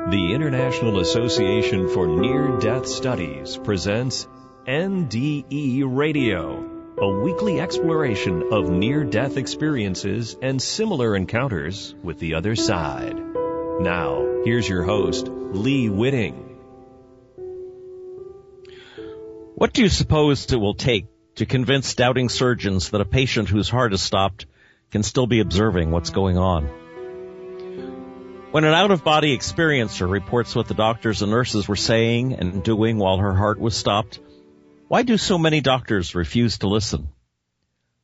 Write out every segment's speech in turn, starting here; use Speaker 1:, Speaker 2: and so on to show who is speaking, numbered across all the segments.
Speaker 1: The International Association for Near-Death Studies presents NDE Radio, a weekly exploration of near-death experiences and similar encounters with the other side. Now, here's your host, Lee Whitting.
Speaker 2: What do you suppose it will take to convince doubting surgeons that a patient whose heart is stopped can still be observing what's going on? When an out-of-body experiencer reports what the doctors and nurses were saying and doing while her heart was stopped, why do so many doctors refuse to listen?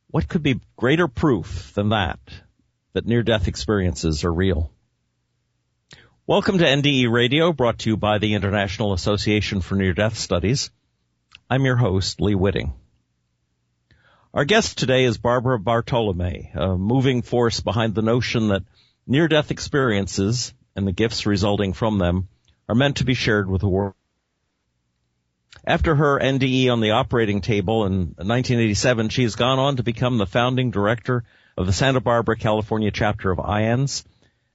Speaker 2: What could be greater proof than that near-death experiences are real? Welcome to NDE Radio, brought to you by the International Association for Near-Death Studies. I'm your host, Lee Whitting. Our guest today is Barbara Bartolome, a moving force behind the notion that near-death experiences and the gifts resulting from them are meant to be shared with the world. After her NDE on the operating table in 1987, she has gone on to become the founding director of the Santa Barbara, California chapter of IANDS,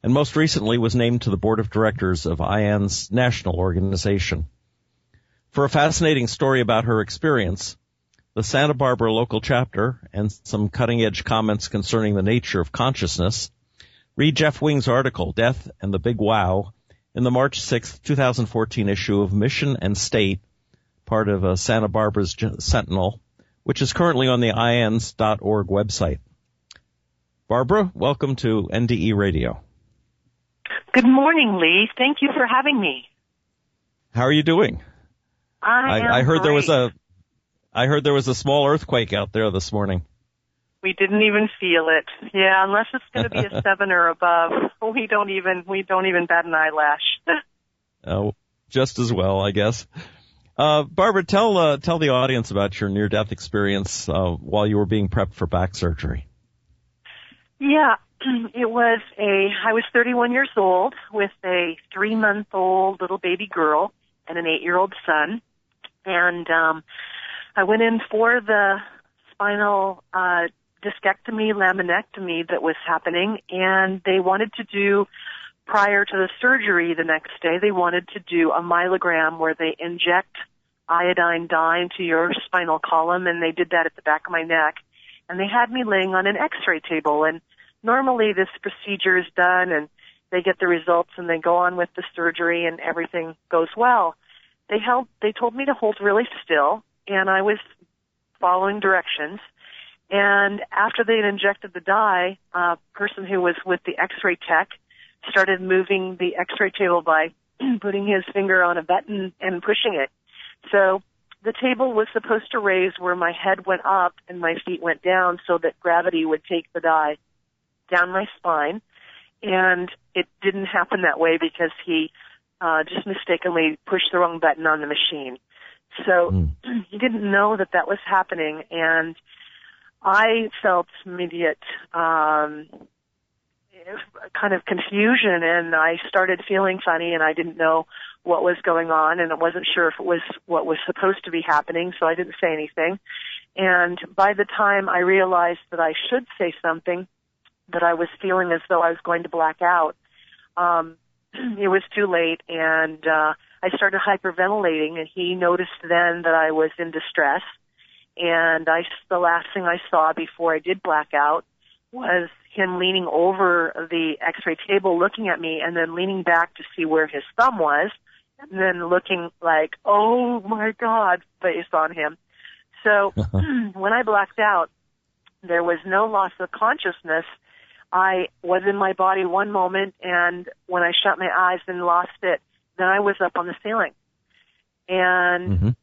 Speaker 2: and most recently was named to the board of directors of IANDS National Organization. For a fascinating story about her experience, the Santa Barbara local chapter, and some cutting-edge comments concerning the nature of consciousness, read Jeff Wing's article, Death and the Big Wow, in the March 6, 2014 issue of Mission and State, part of Santa Barbara's Sentinel, which is currently on the IANDS.org website. Barbara, welcome to NDE Radio.
Speaker 3: Good morning, Lee. Thank you for having me.
Speaker 2: How are you doing?
Speaker 3: I
Speaker 2: heard
Speaker 3: great.
Speaker 2: I heard there was a small earthquake out there this morning.
Speaker 3: We didn't even feel it. Yeah, unless it's going to be a 7 or above, we don't even bat an eyelash.
Speaker 2: Just as well, I guess. Barbara, tell the audience about your near-death experience while you were being prepped for back surgery. Yeah,
Speaker 3: I was 31 years old with a 3-month-old little baby girl and an 8-year-old son, and I went in for the spinal discectomy, laminectomy that was happening, and they wanted to do, prior to the surgery the next day, they wanted to do a myelogram where they inject iodine dye into your spinal column, and they did that at the back of my neck. And they had me laying on an x-ray table, and normally this procedure is done, and they get the results, and they go on with the surgery, and everything goes well. They told me to hold really still, and I was following directions. And after they had injected the dye, a person who was with the x-ray tech started moving the x-ray table by putting his finger on a button and pushing it. So the table was supposed to raise where my head went up and my feet went down so that gravity would take the dye down my spine. And it didn't happen that way because he just mistakenly pushed the wrong button on the machine. So he didn't know that was happening, and I felt immediate kind of confusion, and I started feeling funny, and I didn't know what was going on, and I wasn't sure if it was what was supposed to be happening, so I didn't say anything. And by the time I realized that I should say something, that I was feeling as though I was going to black out, it was too late, and I started hyperventilating, and he noticed then that I was in distress. And the last thing I saw before I did black out was him leaning over the x-ray table looking at me and then leaning back to see where his thumb was and then looking like, oh, my God, face on him. So when I blacked out, there was no loss of consciousness. I was in my body one moment, and when I shut my eyes and lost it, then I was up on the ceiling. And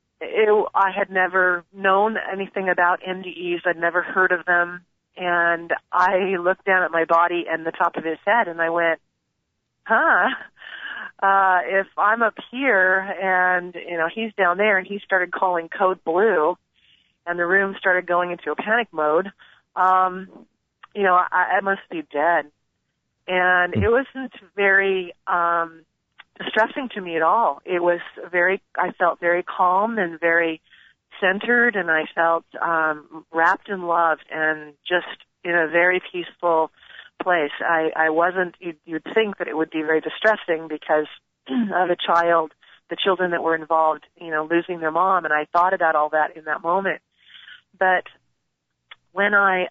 Speaker 3: I had never known anything about NDEs. I'd never heard of them. And I looked down at my body and the top of his head, and I went, if I'm up here and, he's down there, and he started calling code blue, and the room started going into a panic mode, I must be dead. And it wasn't very distressing to me at all. I felt very calm and very centered, and I felt wrapped in love and just in a very peaceful place. I wasn't, you'd think that it would be very distressing because of a child, the children that were involved, losing their mom, and I thought about all that in that moment. But when I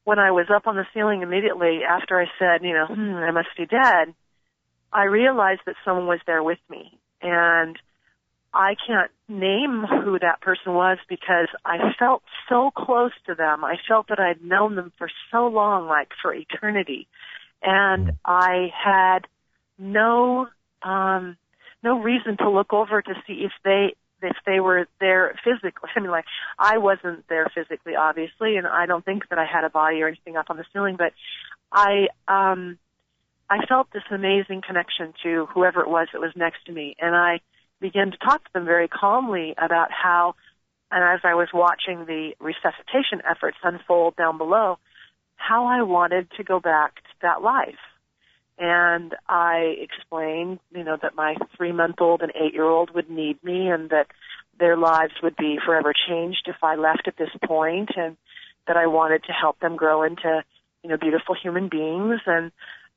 Speaker 3: was up on the ceiling immediately after I said, I must be dead, I realized that someone was there with me. And I can't name who that person was because I felt so close to them. I felt that I'd known them for so long, like for eternity. And I had no reason to look over to see if they were there physically. I mean, like, I wasn't there physically, obviously, and I don't think that I had a body or anything up on the ceiling, but I felt this amazing connection to whoever it was that was next to me, and I began to talk to them very calmly about how, and as I was watching the resuscitation efforts unfold down below, how I wanted to go back to that life. And I explained, that my 3-month-old and 8-year-old would need me and that their lives would be forever changed if I left at this point, and that I wanted to help them grow into, beautiful human beings.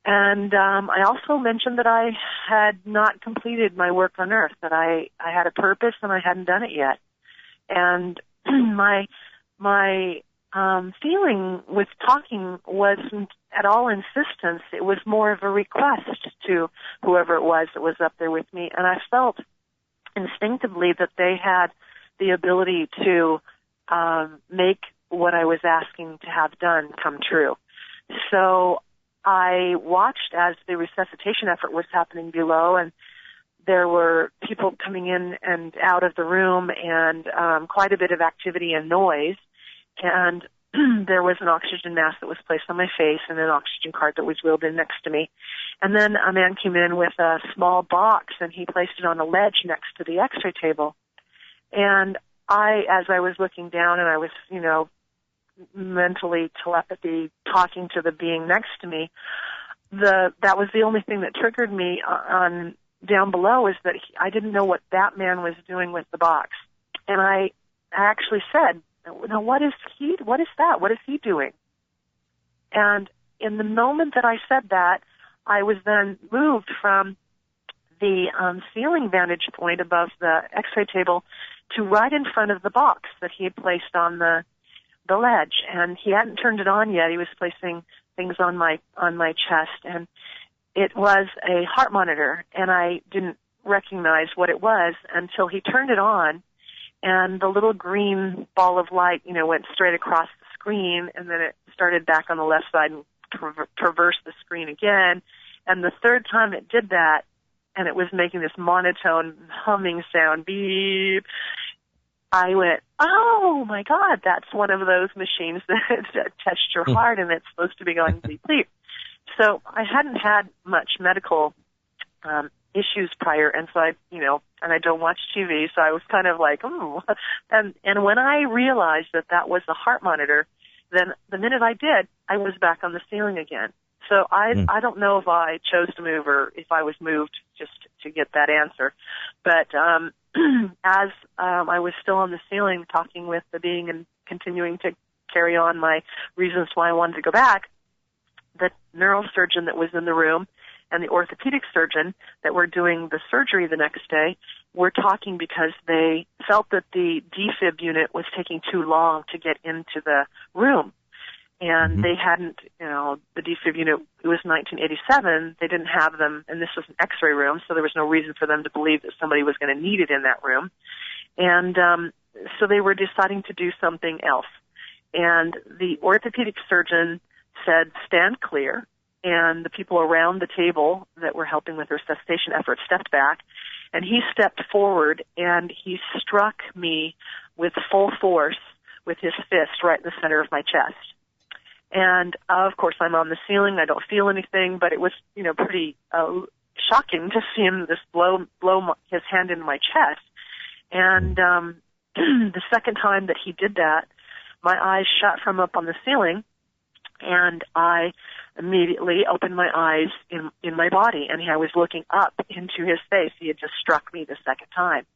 Speaker 3: And I also mentioned that I had not completed my work on Earth, that I had a purpose and I hadn't done it yet. And my feeling with talking wasn't at all insistence. It was more of a request to whoever it was that was up there with me. And I felt instinctively that they had the ability to make what I was asking to have done come true. So I watched as the resuscitation effort was happening below, and there were people coming in and out of the room, and quite a bit of activity and noise. And there was an oxygen mask that was placed on my face and an oxygen cart that was wheeled in next to me. And then a man came in with a small box, and he placed it on a ledge next to the x-ray table. And as I was looking down and I was, mentally telepathy talking to the being next to me, that was the only thing that triggered me on down below, is that I didn't know what that man was doing with the box. And I actually said, "Now, what is that? What is he doing?" And in the moment that I said that, I was then moved from the ceiling vantage point above the x-ray table to right in front of the box that he had placed on the ledge. And he hadn't turned it on yet. He was placing things on my chest, and it was a heart monitor, and I didn't recognize what it was until he turned it on. And the little green ball of light, went straight across the screen, and then it started back on the left side and traversed the screen again. And the third time it did that, and it was making this monotone humming sound, beep, I went, "Oh my God, that's one of those machines that test your heart, and it's supposed to be going deep." So I hadn't had much medical issues prior, and so and I don't watch TV, so I was kind of like, oh. And when I realized that was a heart monitor, then the minute I did, I was back on the ceiling again. So I don't know if I chose to move or if I was moved just to get that answer. But as I was still on the ceiling talking with the being and continuing to carry on my reasons why I wanted to go back, the neurosurgeon that was in the room and the orthopedic surgeon that were doing the surgery the next day were talking because they felt that the defib unit was taking too long to get into the room. And they hadn't, the defib unit, it was 1987, they didn't have them, and this was an x-ray room, so there was no reason for them to believe that somebody was going to need it in that room. And so they were deciding to do something else. And the orthopedic surgeon said, "Stand clear." And the people around the table that were helping with the resuscitation effort stepped back, and he stepped forward, and he struck me with full force with his fist right in the center of my chest. And, of course, I'm on the ceiling. I don't feel anything, but it was, pretty shocking to see him blow his hand into my chest. And the second time that he did that, my eyes shut from up on the ceiling, and I immediately opened my eyes in my body, and I was looking up into his face. He had just struck me the second time.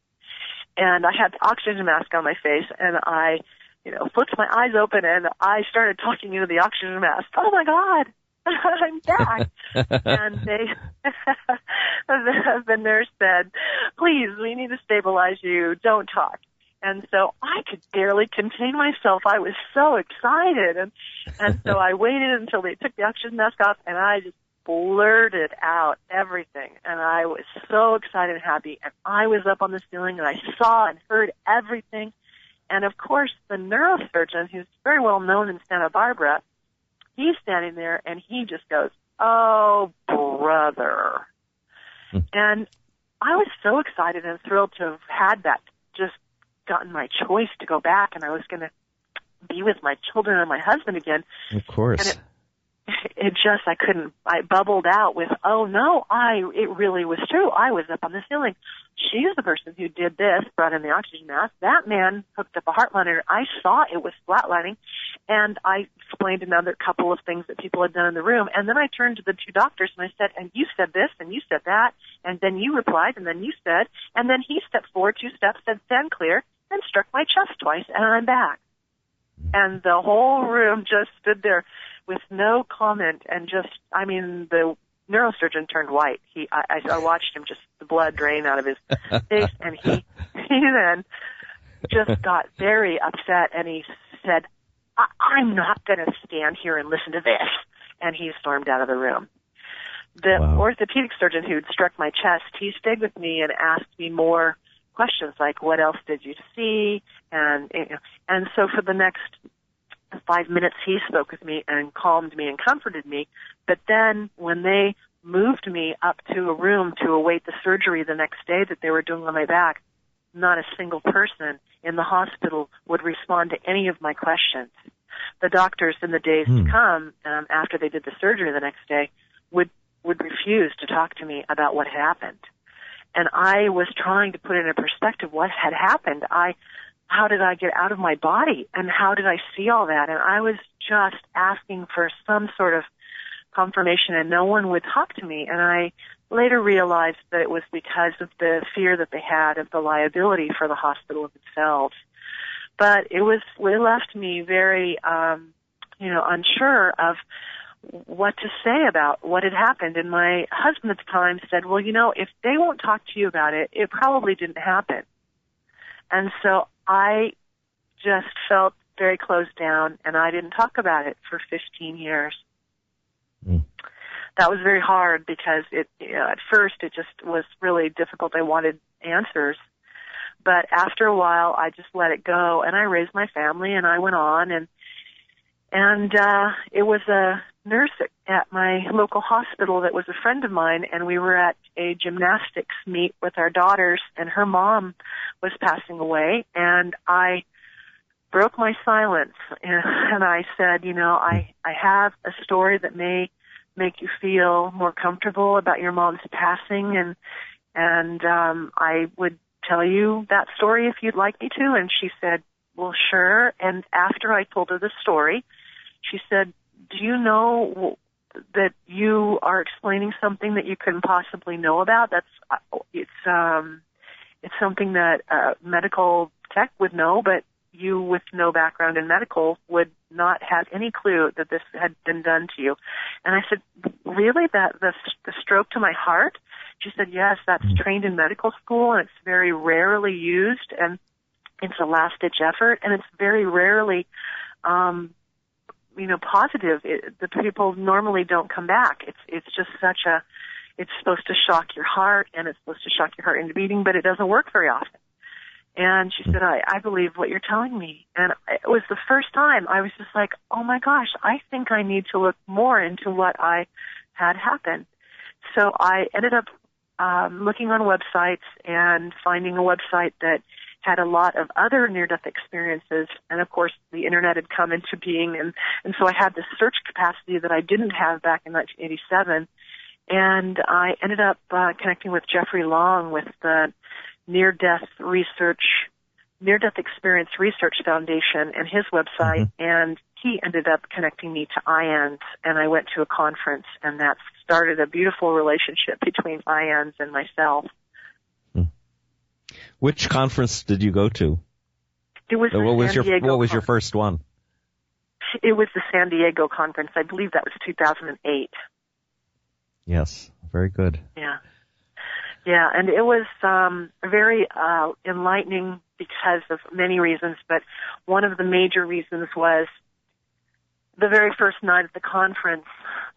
Speaker 3: And I had the oxygen mask on my face, and I flipped my eyes open, and I started talking into the oxygen mask. "Oh, my God, I'm back." And the nurse said, please, we need to stabilize you. Don't talk. And so I could barely contain myself. I was so excited. And so I waited until they took the oxygen mask off, and I just blurted out everything. And I was so excited and happy. And I was up on the ceiling, and I saw and heard everything. And, of course, the neurosurgeon, who's very well known in Santa Barbara, he's standing there, and he just goes, oh, brother. And I was so excited and thrilled to have had that, just gotten my choice to go back, and I was going to be with my children and my husband again.
Speaker 2: Of course.
Speaker 3: And I bubbled out with, oh no, it really was true. I was up on the ceiling. She's the person who did this, brought in the oxygen mask. That man hooked up a heart monitor. I saw it was flatlining, and I explained another couple of things that people had done in the room. And then I turned to the two doctors and I said, and you said this, and you said that, and then you replied, and then you said, and then he stepped forward 2 steps, said, stand clear, and struck my chest twice, and I'm back. And the whole room just stood there with no comment, and the neurosurgeon turned white. I watched him, just the blood drain out of his face, and he then just got very upset, and he said, I'm not going to stand here and listen to this. And he stormed out of the room. The orthopedic surgeon who'd struck my chest, he stayed with me and asked me more questions like, what else did you see? And so for the next 5 minutes, he spoke with me and calmed me and comforted me. But then when they moved me up to a room to await the surgery the next day that they were doing on my back, not a single person in the hospital would respond to any of my questions. The doctors in the days to come, after they did the surgery the next day, would refuse to talk to me about what had happened. And I was trying to put into perspective what had happened. How did I get out of my body, and how did I see all that? And I was just asking for some sort of confirmation, and no one would talk to me. And I later realized that it was because of the fear that they had of the liability for the hospital themselves. But it left me very, unsure of what to say about what had happened. And my husband at the time said, well, if they won't talk to you about it, it probably didn't happen. And so I just felt very closed down, and I didn't talk about it for 15 years. That was very hard because at first it just was really difficult. I wanted answers. But after a while, I just let it go, and I raised my family, and I went on, and it was a nurse at my local hospital that was a friend of mine, and we were at a gymnastics meet with our daughters, and her mom was passing away, and I broke my silence, and I said, I have a story that may make you feel more comfortable about your mom's passing, and I would tell you that story if you'd like me to. And she said, well, sure. And after I told her the story, she said, do you know that you are explaining something that you couldn't possibly know about? It's something that a medical tech would know, but you with no background in medical would not have any clue that this had been done to you. And I said, really? That the stroke to my heart? She said, yes, that's trained in medical school, and it's very rarely used, and it's a last-ditch effort, and it's very rarely positive. The people normally don't come back. It's just it's supposed to shock your heart, and it's supposed to shock your heart into beating, but it doesn't work very often. And she said, I believe what you're telling me. And it was the first time I was just like, oh my gosh, I think I need to look more into what I had happened. So I ended up looking on websites and finding a website that had a lot of other near-death experiences, and of course the internet had come into being, and so I had this search capacity that I didn't have back in 1987, and I ended up connecting with Jeffrey Long with the Near-Death Experience Research Foundation and his website, and he ended up connecting me to IANDS, and I went to a conference, and that started a beautiful relationship between IANDS and myself.
Speaker 2: Which conference did you go to?
Speaker 3: It was
Speaker 2: what was your first one?
Speaker 3: It was the San Diego conference. I believe that was 2008.
Speaker 2: Yes, very good.
Speaker 3: Yeah. Yeah, and it was very enlightening because of many reasons, but one of the major reasons was the very first night at the conference,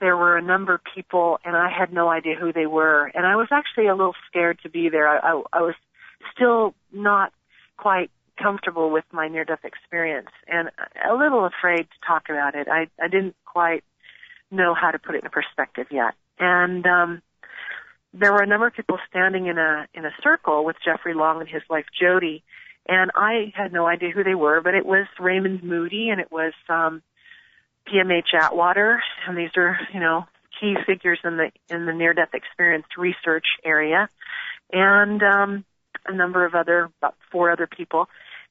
Speaker 3: there were a number of people, and I had no idea who they were, and I was actually a little scared to be there. I was still not quite comfortable with my near-death experience and a little afraid to talk about it. I didn't quite know how to put it in perspective yet. And there were a number of people standing in a circle with Jeffrey Long and his wife Jody, and I had no idea who they were, but it was Raymond Moody and it was PMH Atwater, and these are, key figures in the near-death experience research area, and a number of about 4 other people,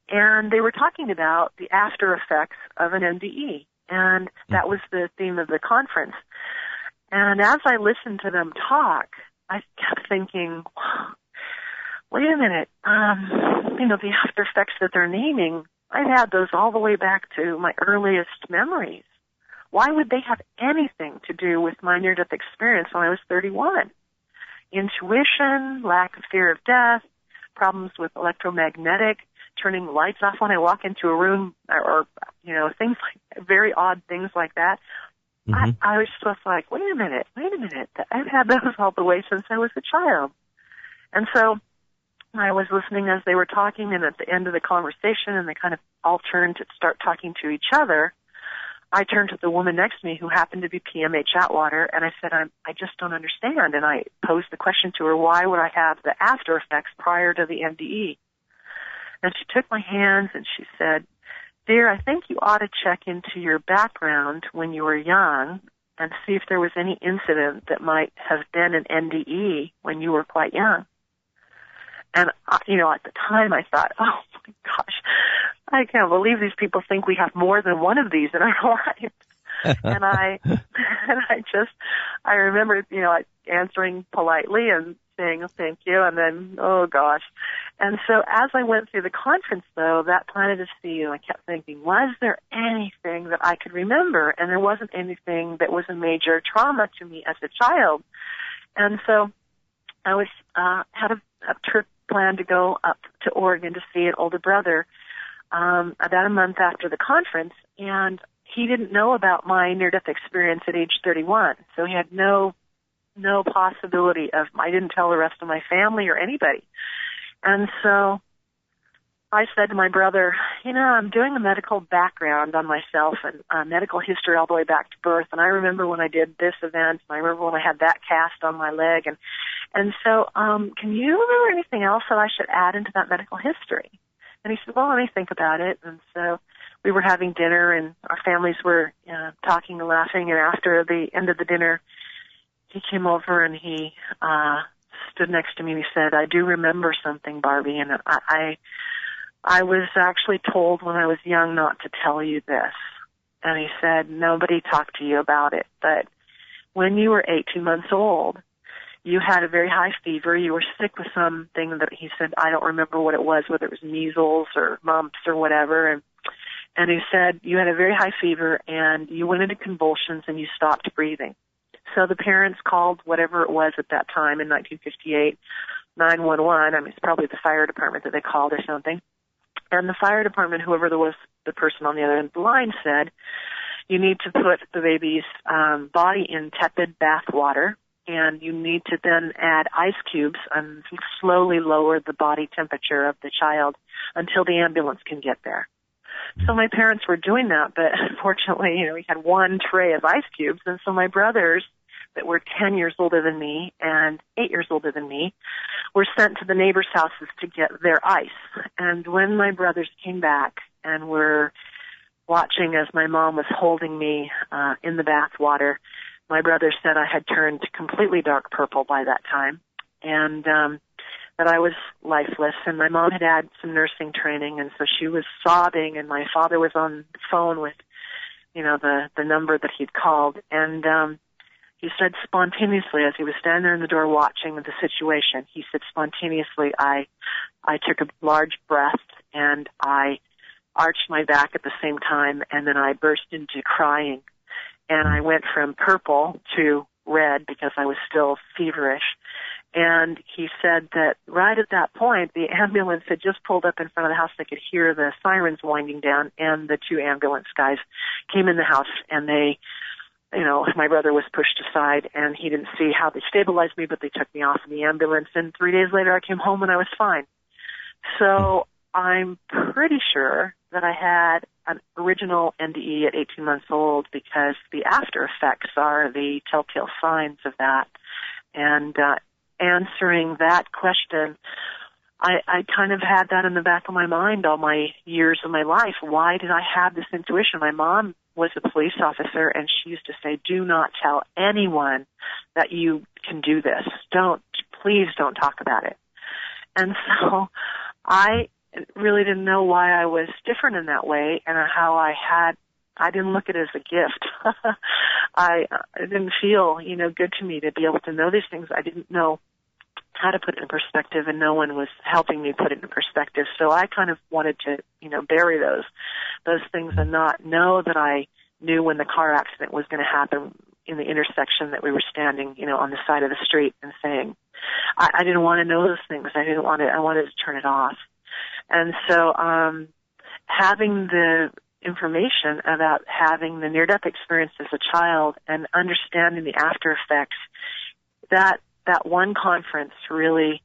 Speaker 3: and they were talking about the after effects of an NDE, and that was the theme of the conference. And as I listened to them talk, I kept thinking, wait a minute, the after effects that they're naming, I've had those all the way back to my earliest memories. Why would they have anything to do with my near-death experience when I was 31? Intuition, lack of fear of death, problems with electromagnetic, turning the lights off when I walk into a room, or things like very odd things like that. Mm-hmm. I was just like, wait a minute. I've had those all the way since I was a child. And so I was listening as they were talking, and at the end of the conversation, and they kind of all turned to start talking to each other, I turned to the woman next to me who happened to be PMH Atwater, and I said, I just don't understand. And I posed the question to her, why would I have the after effects prior to the NDE? And she took my hands and she said, dear, I think you ought to check into your background when you were young and see if there was any incident that might have been an NDE when you were quite young. And, at the time I thought, oh my gosh, I can't believe these people think we have more than one of these in our life. And I remember, answering politely and saying, oh, thank you, and then, oh gosh. And so as I went through the conference, though, that planted a seed, and I kept thinking, was there anything that I could remember? And there wasn't anything that was a major trauma to me as a child. And so I had a trip planned to go up to Oregon to see an older brother about a month after the conference, and he didn't know about my near-death experience at age 31, so he had no possibility of, I didn't tell the rest of my family or anybody. And so I said to my brother, I'm doing a medical background on myself and medical history all the way back to birth, and I remember when I did this event, and I remember when I had that cast on my leg, and so can you remember anything else that I should add into that medical history? And he said, well, let me think about it. And so we were having dinner, and our families were talking and laughing, and after the end of the dinner, he came over and he stood next to me and he said, I do remember something, Barbie, and I was actually told when I was young not to tell you this. And he said, nobody talked to you about it, but when you were 18 months old, you had a very high fever. You were sick with something that he said, I don't remember what it was, whether it was measles or mumps or whatever. And he said, you had a very high fever and you went into convulsions and you stopped breathing. So the parents called whatever it was at that time in 1958, 911. It's probably the fire department that they called or something. And the fire department, whoever there was, the person on the other end of the line said, you need to put the baby's body in tepid bath water, and you need to then add ice cubes and slowly lower the body temperature of the child until the ambulance can get there. So my parents were doing that, but unfortunately, we had one tray of ice cubes, and so my brothers that were 10 years older than me and 8 years older than me were sent to the neighbors' houses to get their ice. And when my brothers came back and were watching as my mom was holding me in the bath water, my brother said I had turned completely dark purple by that time, and that I was lifeless. And my mom had had some nursing training, and so she was sobbing, and my father was on the phone with, the number that he'd called. And he said spontaneously, as he was standing there in the door watching the situation, he said spontaneously, I took a large breath, and I arched my back at the same time, and then I burst into crying. And I went from purple to red because I was still feverish. And he said that right at that point, the ambulance had just pulled up in front of the house. They could hear the sirens winding down, and the 2 ambulance guys came in the house, and they, my brother was pushed aside, and he didn't see how they stabilized me, but they took me off in the ambulance, and 3 days later I came home and I was fine. So I'm pretty sure that I had an original NDE at 18 months old, because the after effects are the telltale signs of that. And answering that question, I kind of had that in the back of my mind all my years of my life. Why did I have this intuition? My mom was a police officer, and she used to say, do not tell anyone that you can do this. Please don't talk about it. And so I really didn't know why I was different in that way, and how I didn't look at it as a gift. It didn't feel, good to me to be able to know these things. I didn't know how to put it in perspective, and no one was helping me put it in perspective. So I kind of wanted to, bury those things and not know that I knew when the car accident was going to happen in the intersection that we were standing, on the side of the street, and saying, I didn't want to know those things. I wanted to turn it off. And so, having the information about having the near-death experience as a child and understanding the after effects, that one conference really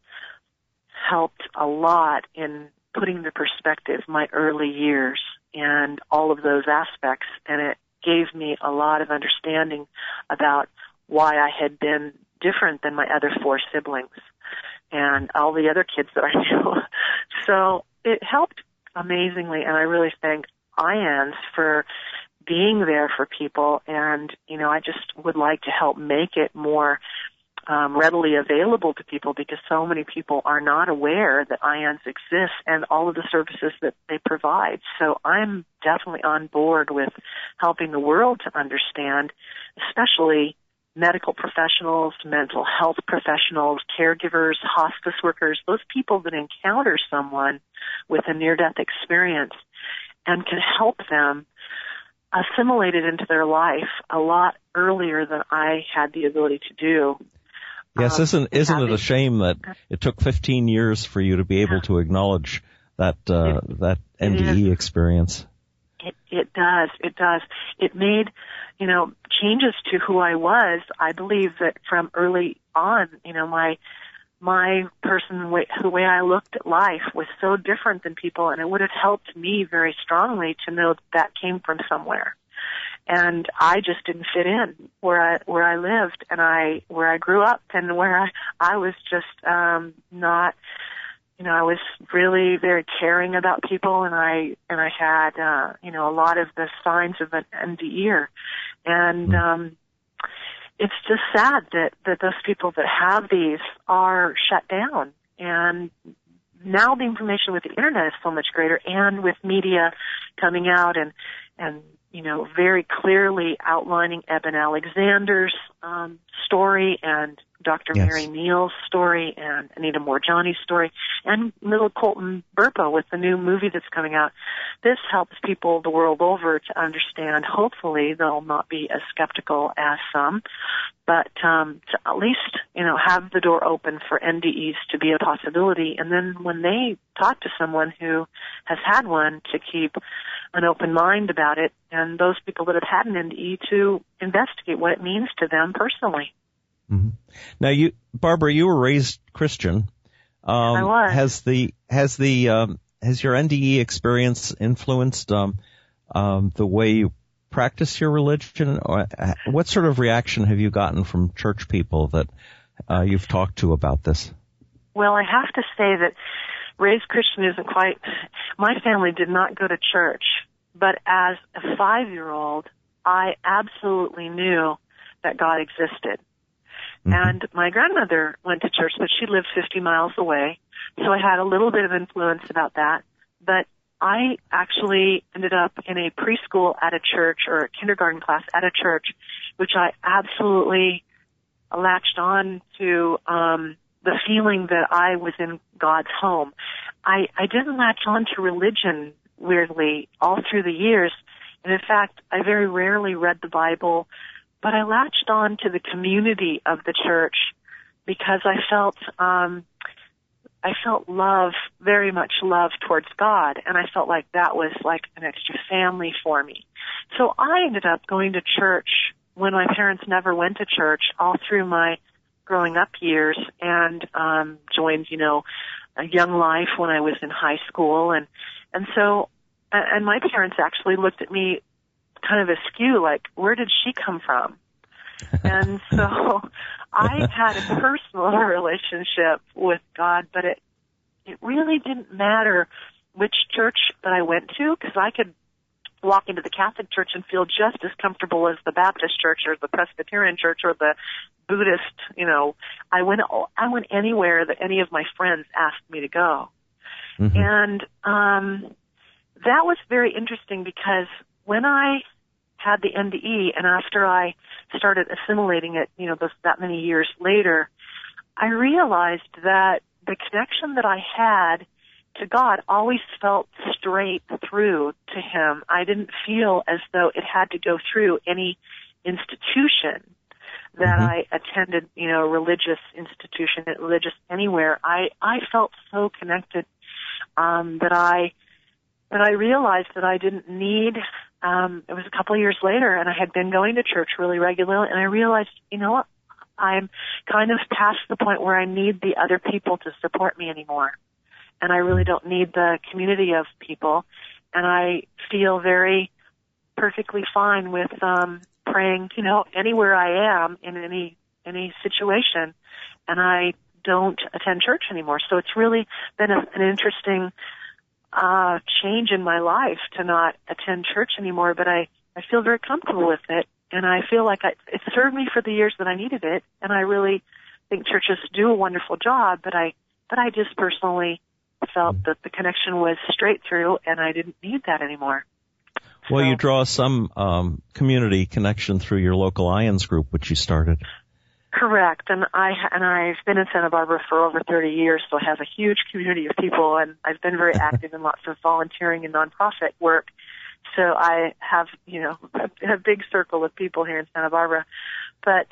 Speaker 3: helped a lot in putting into perspective my early years and all of those aspects, and it gave me a lot of understanding about why I had been different than my other 4 siblings and all the other kids that I knew. So it helped amazingly, and I really thank IANDS for being there for people, and, I just would like to help make it more readily available to people, because so many people are not aware that IANDS exists and all of the services that they provide. So I'm definitely on board with helping the world to understand, especially medical professionals, mental health professionals, caregivers, hospice workers, those people that encounter someone with a near-death experience and can help them assimilate it into their life a lot earlier than I had the ability to do.
Speaker 2: Yes, isn't it a shame that it took 15 years for you to be able to acknowledge that NDE experience?
Speaker 3: It does. It made, changes to who I was. I believe that from early on, my the way I looked at life was so different than people, and it would have helped me very strongly to know that came from somewhere. And I just didn't fit in where I lived and where I grew up, and where I was just not, I was really very caring about people, and I had a lot of the signs of an NDE, and it's just sad that those people that have these are shut down. And now the information with the internet is so much greater, and with media coming out and very clearly outlining Eben Alexander's story, and Dr.
Speaker 2: Yes.
Speaker 3: Mary Neal's story, and Anita Morjani's story, and little Colton Burpo with the new movie that's coming out. This helps people the world over to understand. Hopefully they'll not be as skeptical as some, but to at least, have the door open for NDEs to be a possibility. And then when they talk to someone who has had one, to keep an open mind about it, and those people that have had an NDE to investigate what it means to them personally.
Speaker 2: Mm-hmm. Now, Barbara, you were raised Christian.
Speaker 3: I was.
Speaker 2: Has your NDE experience influenced the way you practice your religion? Or what sort of reaction have you gotten from church people that you've talked to about this?
Speaker 3: Well, I have to say that raised Christian isn't quite. My family did not go to church, but as a 5-year-old, I absolutely knew that God existed. Mm-hmm. And my grandmother went to church, but she lived 50 miles away, so I had a little bit of influence about that. But I actually ended up in a preschool at a church, or a kindergarten class at a church, which I absolutely latched on to the feeling that I was in God's home. I didn't latch on to religion, weirdly, all through the years. And in fact, I very rarely read the Bible, but I latched on to the community of the church because I felt love, very much love towards God, and I felt like that was like an extra family for me. So I ended up going to church when my parents never went to church all through my growing up years, and joined, a Young Life when I was in high school, and so my parents actually looked at me kind of askew, like, where did she come from? And so I had a personal relationship with God, but it really didn't matter which church that I went to, because I could walk into the Catholic Church and feel just as comfortable as the Baptist Church or the Presbyterian Church or the Buddhist. I went anywhere that any of my friends asked me to go. Mm-hmm. And that was very interesting, because when I had the NDE, and after I started assimilating it, that many years later, I realized that the connection that I had to God always felt straight through to Him. I didn't feel as though it had to go through any institution that I attended, religious institution, religious anywhere. I felt so connected that I realized that I didn't need. It was a couple of years later, and I had been going to church really regularly, and I realized, what, I'm kind of past the point where I need the other people to support me anymore, and I really don't need the community of people, and I feel very perfectly fine with praying, anywhere I am in any situation, and I don't attend church anymore. So it's really been an interesting change in my life to not attend church anymore, but I feel very comfortable with it, and I feel like it served me for the years that I needed it, and I really think churches do a wonderful job, but I just personally felt that the connection was straight through, and I didn't need that anymore.
Speaker 2: Well, you draw some community connection through your local IANDS group, which you started.
Speaker 3: Correct, and I've been in Santa Barbara for over 30 years, so I have a huge community of people, and I've been very active in lots of volunteering and nonprofit work. So I have, a big circle of people here in Santa Barbara. But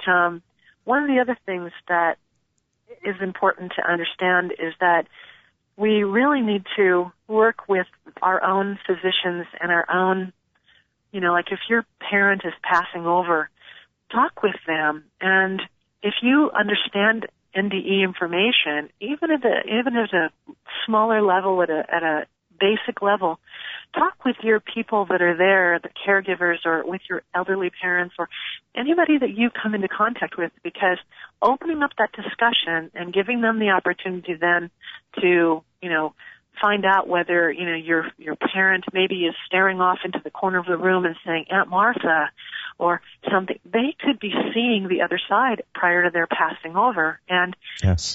Speaker 3: one of the other things that is important to understand is that we really need to work with our own physicians and our own, like if your parent is passing over, talk with them. And if you understand NDE information, even at a smaller level, at a basic level, talk with your people that are there, the caregivers, or with your elderly parents, or anybody that you come into contact with, because opening up that discussion and giving them the opportunity then to, find out whether, your parent maybe is staring off into the corner of the room and saying, Aunt Martha, or something. They could be seeing the other side prior to their passing over. And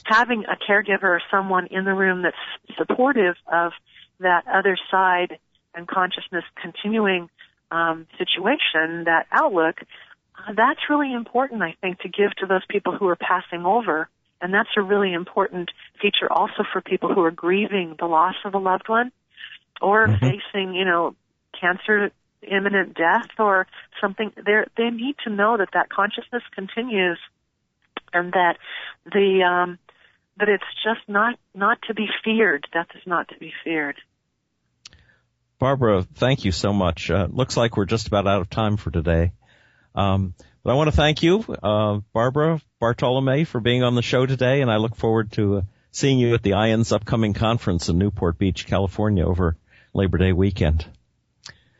Speaker 3: having a caregiver or someone in the room that's supportive of that other side and consciousness continuing situation, that outlook, that's really important, I think, to give to those people who are passing over. And that's a really important feature also for people who are grieving the loss of a loved one or facing, cancer, imminent death or something. They need to know that consciousness continues, and that that it's just not to be feared. Death is not to be feared.
Speaker 2: Barbara, thank you so much. Looks like we're just about out of time for today. But I want to thank you, Barbara Bartolome, for being on the show today, and I look forward to seeing you at the IANDS upcoming conference in Newport Beach, California over Labor Day weekend.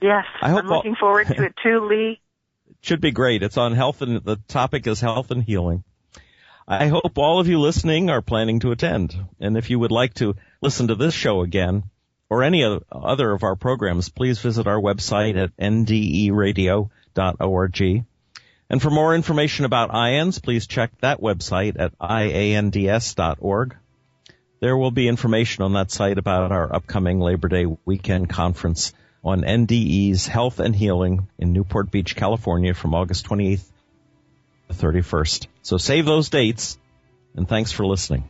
Speaker 3: Yes, I'm looking forward to it too, Lee.
Speaker 2: It should be great. It's on health, and the topic is health and healing. I hope all of you listening are planning to attend. And if you would like to listen to this show again or any other of our programs, please visit our website at nderadio.org. And for more information about IANDS, please check that website at IANDS.org. There will be information on that site about our upcoming Labor Day weekend conference on NDE's Health and Healing in Newport Beach, California from August 28th to 31st. So save those dates, and thanks for listening.